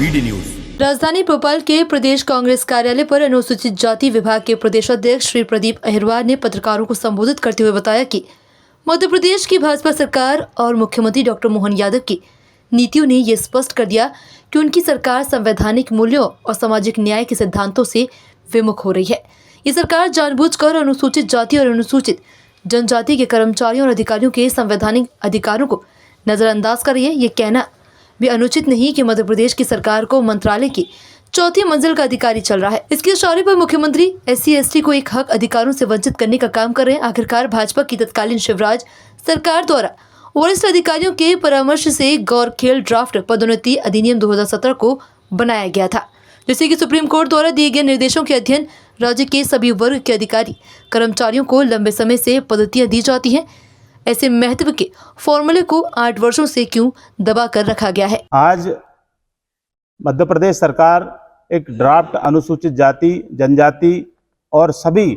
BD news. राजधानी भोपाल के प्रदेश कांग्रेस कार्यालय पर अनुसूचित जाति विभाग के प्रदेशाध्यक्ष श्री प्रदीप अहिरवार ने पत्रकारों को संबोधित करते हुए बताया कि मध्य प्रदेश की भाजपा सरकार और मुख्यमंत्री डॉक्टर मोहन यादव की नीतियों ने ये स्पष्ट कर दिया कि उनकी सरकार संवैधानिक मूल्यों और सामाजिक न्याय के सिद्धांतों से विमुख हो रही है। ये सरकार जानबूझकर अनुसूचित जाति और अनुसूचित जनजाति के कर्मचारियों और अधिकारियों के संवैधानिक अधिकारों को नजरअंदाज कर रही है। ये कहना भी अनुचित नहीं कि मध्य प्रदेश की सरकार को मंत्रालय की चौथी मंजिल का अधिकारी चल रहा है। इसके इशारे पर मुख्यमंत्री SC/ST को एक हक अधिकारों से वंचित करने का काम कर रहे हैं। आखिरकार भाजपा की तत्कालीन शिवराज सरकार द्वारा वरिष्ठ अधिकारियों के परामर्श से गौरखेल ड्राफ्ट पदोन्नति अधिनियम 2017 को बनाया गया था, जिससे कि सुप्रीम कोर्ट द्वारा दिए गए निर्देशों के अध्ययन राज्य के सभी वर्ग के अधिकारी कर्मचारियों को लंबे समय से पदोन्नतियां दी जाती हैं। ऐसे महत्व के फॉर्मूले को 8 वर्षों से क्यों दबा कर रखा गया है। आज मध्य प्रदेश सरकार एक ड्राफ्ट अनुसूचित जाति जनजाति और सभी,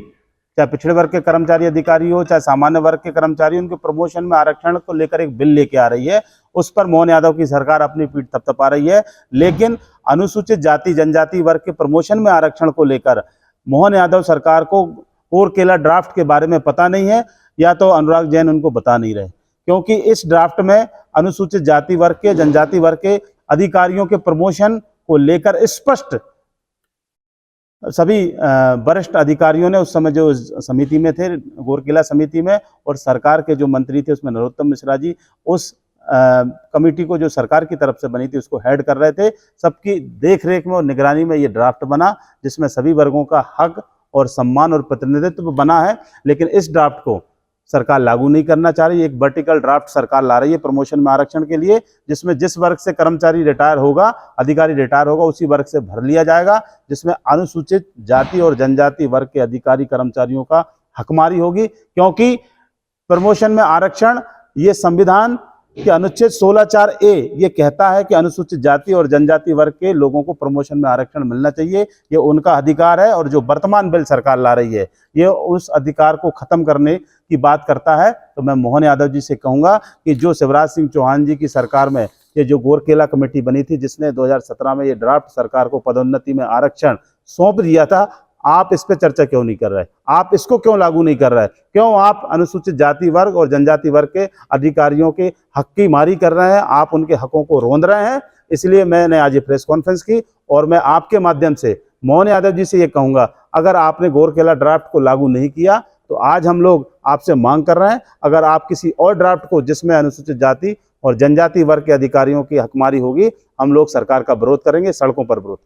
चाहे पिछड़े वर्ग के कर्मचारी अधिकारी हो चाहे सामान्य वर्ग के कर्मचारी, उनके प्रमोशन में आरक्षण को लेकर एक बिल लेके आ रही है। उस पर मोहन यादव की सरकार अपनी पीठ थपथपा रही है। लेकिन अनुसूचित जाति जनजाति वर्ग के प्रमोशन में आरक्षण को लेकर मोहन यादव सरकार को कोरकेला ड्राफ्ट के बारे में पता नहीं है, या तो अनुराग जैन उनको बता नहीं रहे, क्योंकि इस ड्राफ्ट में अनुसूचित जाति वर्ग के जनजाति वर्ग के अधिकारियों के प्रमोशन को लेकर स्पष्ट सभी वरिष्ठ अधिकारियों ने उस समय जो समिति में थे, गोरकेला समिति में, और सरकार के जो मंत्री थे उसमें नरोत्तम मिश्रा जी, उस कमेटी को जो सरकार की तरफ से बनी थी उसको हेड कर रहे थे। सबकी देख रेख में और निगरानी में ये ड्राफ्ट बना, जिसमें सभी वर्गों का हक और सम्मान और प्रतिनिधित्व बना है। लेकिन इस ड्राफ्ट को सरकार लागू नहीं करना चाह रही। एक वर्टिकल ड्राफ्ट सरकार ला रही है प्रमोशन में आरक्षण के लिए, जिसमें जिस वर्ग से कर्मचारी रिटायर होगा, अधिकारी रिटायर होगा, उसी वर्ग से भर लिया जाएगा, जिसमें अनुसूचित जाति और जनजाति वर्ग के अधिकारी कर्मचारियों का हकमारी होगी। क्योंकि प्रमोशन में आरक्षण ये संविधान के अनुच्छेद 16(4)A ये कहता है कि अनुसूचित जाति और जनजाति वर्ग के लोगों को प्रमोशन में आरक्षण मिलना चाहिए, ये उनका अधिकार है। और जो वर्तमान बिल सरकार ला रही है ये उस अधिकार को खत्म करने की बात करता है। तो मैं मोहन यादव जी से कहूंगा कि जो शिवराज सिंह चौहान जी की सरकार में ये जो गोरकेला कमेटी बनी थी, जिसने 2017 में ये ड्राफ्ट सरकार को पदोन्नति में आरक्षण सौंप दिया था, आप इस पे चर्चा क्यों नहीं कर रहे? आप इसको क्यों लागू नहीं कर रहे? क्यों आप अनुसूचित जाति वर्ग और जनजाति वर्ग के अधिकारियों के हक की मारी कर रहे हैं? आप उनके हकों को रोंद रहे हैं। इसलिए मैंने आज ये प्रेस कॉन्फ्रेंस की, और मैं आपके माध्यम से मोहन यादव जी से ये कहूंगा, अगर आपने गोरकेला ड्राफ्ट को लागू नहीं किया तो आज हम लोग आपसे मांग कर रहे हैं, अगर आप किसी और ड्राफ्ट को जिसमें अनुसूचित जाति और जनजाति वर्ग के अधिकारियों की हकमारी होगी, हम लोग सरकार का विरोध करेंगे, सड़कों पर विरोध।